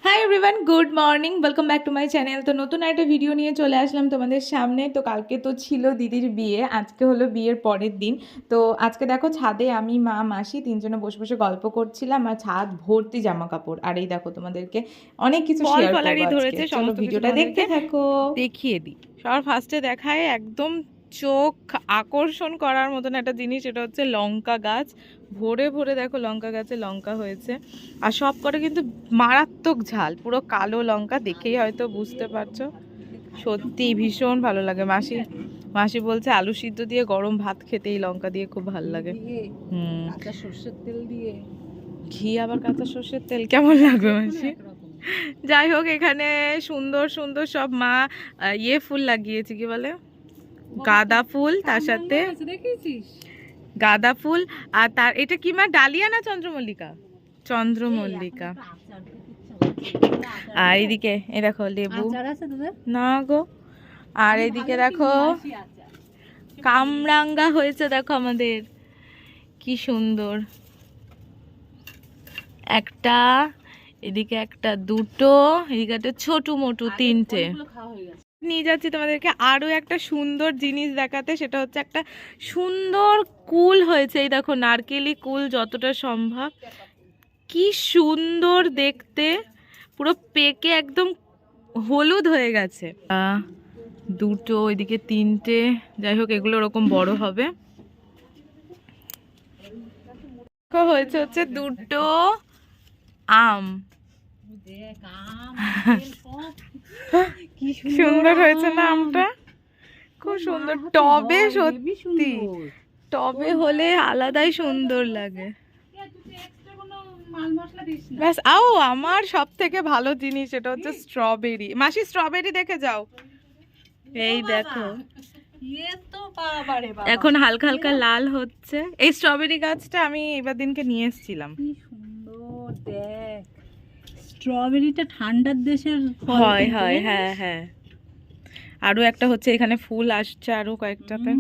Hi everyone, good morning, welcome back to my channel. তো নতুন একটা ভিডিও নিয়ে চলে আসলাম তোমাদের সামনে। তো কালকে তো ছিল দিদির বিয়ে, আজকে হলো বিয়ের পরের দিন। তো আজকে দেখো ছাদে আমি, মা, মাসি তিনজনে বসে বসে গল্প করছিলাম, আর ছাদ ভর্তি জামা কাপড়। আর এই দেখো তোমাদেরকে অনেক কিছু শেয়ার করবো আজকে, চলো ভিডিওটা দেখতে থাকো। দেখিয়ে দিই। সবার ফার্স্টে দেখায় একদম চোখ আকর্ষণ করার মতন একটা জিনিস, এটা হচ্ছে লঙ্কা গাছ। ভরে ভরে দেখো লঙ্কা গাছে লঙ্কা হয়েছে, আর সব কটা কিন্তু মারাত্মক ঝাল, পুরো কালো লঙ্কা, দেখেই হয়তো বুঝতে পারছো। সত্যি ভীষণ ভালো লাগে। মাসি মাসি বলছে আলু সিদ্ধ দিয়ে গরম ভাত খেতে এই লঙ্কা দিয়ে খুব ভালো লাগে। কাঁচা সর্ষের তেল দিয়ে ঘি, আবার কাঁচা সর্ষের তেল কেমন লাগবে মাসি? যাই হোক, এখানে সুন্দর সুন্দর সব মা ইয়ে ফুল লাগিয়েছে, কি বলে, গাঁদা ফুল, তার সাথে গাঁদা ফুল। আর তার এটা কি মা, ডালিয়া না চন্দ্রমল্লিকা? চন্দ্রমল্লিকা। আর এইদিকে এই দেখো লেবু, না গো। আর এইদিকে দেখো কামরাঙ্গা হয়েছে, দেখো আমাদের কি সুন্দর। একটা, এদিকে একটা, দুটো, এদিকে একটা ছোট মোটু, তিনটে। নিয়ে যাচ্ছি তোমাদেরকে আরো একটা সুন্দর জিনিস দেখাতে, সেটা হচ্ছে একটা সুন্দর কুল হয়েছে। এই দেখো নারকেলি কুল যতটা সম্ভব, কি সুন্দর দেখতে, পুরো পেকে একদম হলুদ হয়ে গেছে। দুটো, এদিকে তিনটে। যাই হোক, এগুলো ওরকম বড় হবে। হয়েছে হচ্ছে দুটো আম, কি সুন্দর হয়েছে না আমটা, খুব সুন্দর টবে। সত্যি টবে হলে আলাদাই সুন্দর লাগে। ব্যাস, আও আমার সব থেকে ভালো জিনিস এটা হচ্ছে স্ট্রবেরি। মাসি স্ট্রবেরি দেখে যাও, এই দেখো এখন হালকা হালকা লাল হচ্ছে। এই স্ট্রবেরি গাছটা আমি এবার দিনকে নিয়ে এসেছিলাম। কি সুন্দর দেখ, স্ট্রবেরিটা ঠান্ডার দেশের ফল। হয় হয়, হ্যাঁ হ্যাঁ। আরো একটা হচ্ছে, এখানে ফুল আসছে আরো কয়েকটাতে।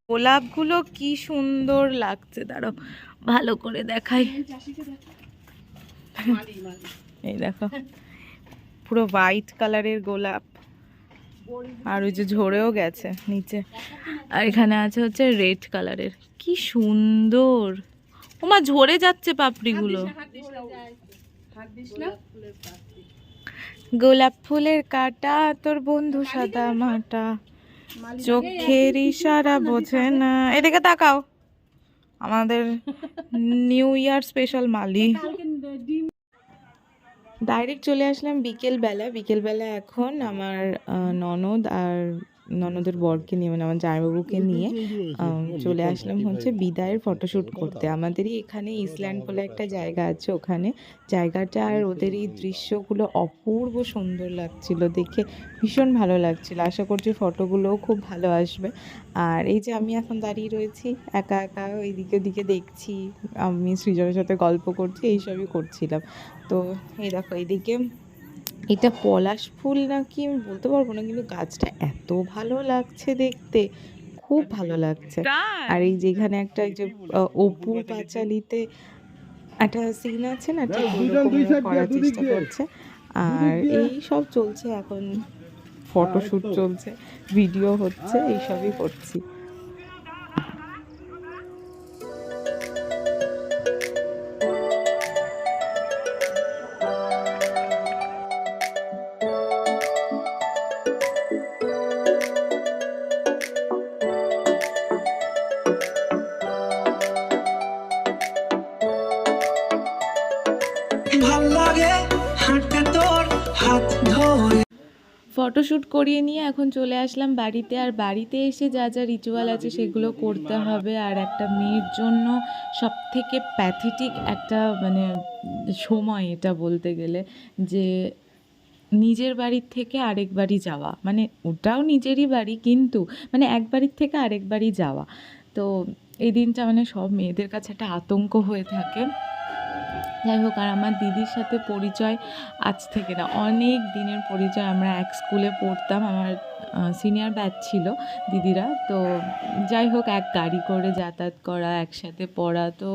গোলাপগুলো কি সুন্দর লাগছে, দাঁড়াও ভালো করে দেখাই। এই দেখো পুরো হোয়াইট কালারের গোলাপ, আর ওই যে ঝরেও গেছে নিচে। আর এখানে আছে হচ্ছে রেড কালারের, কি সুন্দর। ওমা ঝরে যাচ্ছে পাপড়িগুলো। গোলাপ ফুলের কাটা তোর বন্ধু সাদা মাটা, চোখের ইশারা বোঝে না। এদিকে তাকাও, আমাদের নিউ ইয়ার স্পেশাল মালি। ডাইরেক্ট চলে আসলাম বিকেলবেলা এখন আমার ননদ আর ননদের বরকে নিয়ে, মানে আমার জামাইবাবুকে নিয়ে চলে আসলাম হচ্ছে বিদায়ের ফটোশ্যুট করতে। আমাদেরই এখানে ইসল্যান্ড বলে একটা জায়গা আছে, ওখানে জায়গাটা আর ওদের এই দৃশ্যগুলো অপূর্ব সুন্দর লাগছিল, দেখে ভীষণ ভালো লাগছিল। আশা করছি ফটোগুলোও খুব ভালো আসবে। আর এই যে আমি এখন দাঁড়িয়ে রয়েছি একা একা, ওইদিকে ওদিকে দেখছি, আমি সৃজনের সাথে গল্প করছি, এইসবই করছিলাম। তো এই দেখো এইদিকে এটা পলাশ ফুল নাকি আমি বলতে পারবো না, কিন্তু গাছটা এত ভালো লাগছে দেখতে, খুব ভালো লাগছে। আর এই যেখানে একটা এই যে অপু পাঁচালিতে একটা সিন আছে না, ঠিক ওরকম করার চেষ্টা করছে। আর এই সব চলছে এখন, ফটোশ্যুট চলছে, ভিডিও হচ্ছে, এইসবই করছি। ফটোশ্যুট করিয়ে নিয়ে এখন চলে আসলাম বাড়িতে। আর বাড়িতে এসে যা যা রিচুয়াল আছে সেগুলো করতে হবে। আর একটা মেয়ের জন্য সব থেকে প্যাথেটিক একটা মানে সময় এটা বলতে গেলে, যে নিজের বাড়ির থেকে আরেক বাড়ি যাওয়া, মানে ওটাও নিজেরই বাড়ি কিন্তু মানে এক বাড়ির থেকে আরেক বাড়ি যাওয়া। তো এই দিনটা মানে সব মেয়েদের কাছে একটা আতঙ্ক হয়ে থাকে। যাই হোক, আর আমার দিদির সাথে পরিচয় আজ থেকে না, অনেক দিনের পরিচয়। আমরা এক স্কুলে পড়তাম, আমার সিনিয়র ব্যাচ ছিল দিদিরা, তো যাই হোক এক গাড়ি করে যাতায়াত করা, একসাথে পড়া, তো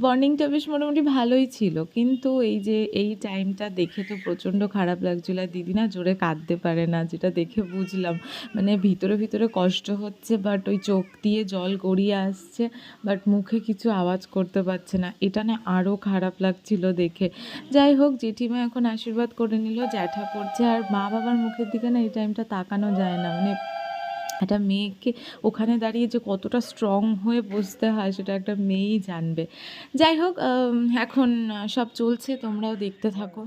বন্ডিংটা বেশ মোটামুটি ভালোই ছিল। কিন্তু এই যে এই টাইমটা দেখে তো প্রচণ্ড খারাপ লাগছিলো। আর দিদি না জোরে কাঁদতে পারে না, যেটা দেখে বুঝলাম মানে ভিতরে ভিতরে কষ্ট হচ্ছে, বাট ওই চোখ দিয়ে জল গড়িয়ে আসছে, বাট মুখে কিছু আওয়াজ করতে পারছে না। এটা না আরও খারাপ লাগছিল দেখে। যাই হোক জেঠিমা এখন আশীর্বাদ করে নিল, জ্যাঠা করছে, আর মা বাবার মুখের দিকে না এই টাইমটা তাকানো যায় না। মানে একটা মেয়েকে ওখানে দাঁড়িয়ে যে কতটা স্ট্রং হয়ে বসতে হয় সেটা একটা মেয়েই জানবে। যাই হোক এখন সব চলছে, তোমরাও দেখতে থাকো।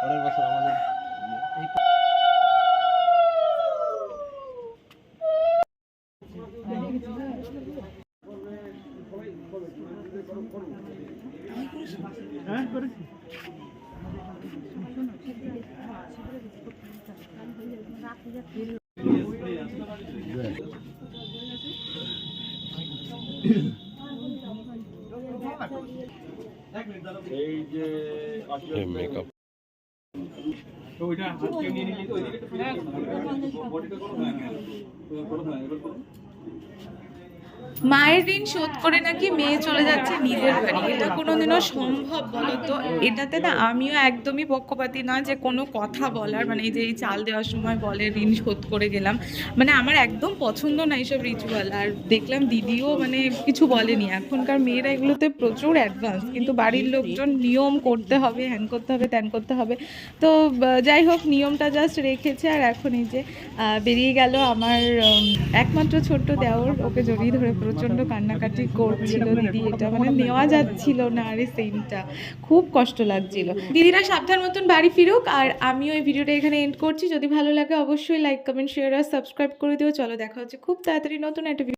পরের বছর আমাদের এই যে মেকআপ তো ওইটা আজকে নিয়ে নিলি তো ওইদিকে তো বডিটা করো না তো করো না এবার করো। মায়ের ঋণ শোধ করে নাকি মেয়ে চলে যাচ্ছে নিজের বাড়ি, এটা কোনোদিনও সম্ভব বলো তো? এটাতে না আমিও একদমই পক্ষপাতী না যে কোনো কথা বলার, মানে এই যে এই চাল দেওয়ার সময় বলে ঋণ শোধ করে গেলাম, মানে আমার একদম পছন্দ না এইসব রিচুয়াল। আর দেখলাম দিদিও মানে কিছু বলেনি, এখনকার মেয়েরা এগুলোতে প্রচুর অ্যাডভান্স, কিন্তু বাড়ির লোকজন নিয়ম করতে হবে, হ্যান করতে হবে, ত্যান করতে হবে। তো যাই হোক নিয়মটা জাস্ট রেখেছে। আর এখন এই যে বেরিয়ে গেল আমার একমাত্র ছোট্ট দেওর, ওকে জড়িয়ে ধরে প্রচণ্ড কান্নাকাটি করছিল দিদি। এটা মানে নেওয়া যাচ্ছিল না, আরে সেমটা খুব কষ্ট লাগছিল। দিদিরা সাবধান মতন বাড়ি ফিরুক, আর আমিও এই ভিডিওটা এখানে এন্ড করছি। যদি ভালো লাগে অবশ্যই লাইক, কমেন্ট, শেয়ার আর সাবস্ক্রাইব করে দিও। চলো দেখা হচ্ছে খুব তাড়াতাড়ি নতুন একটা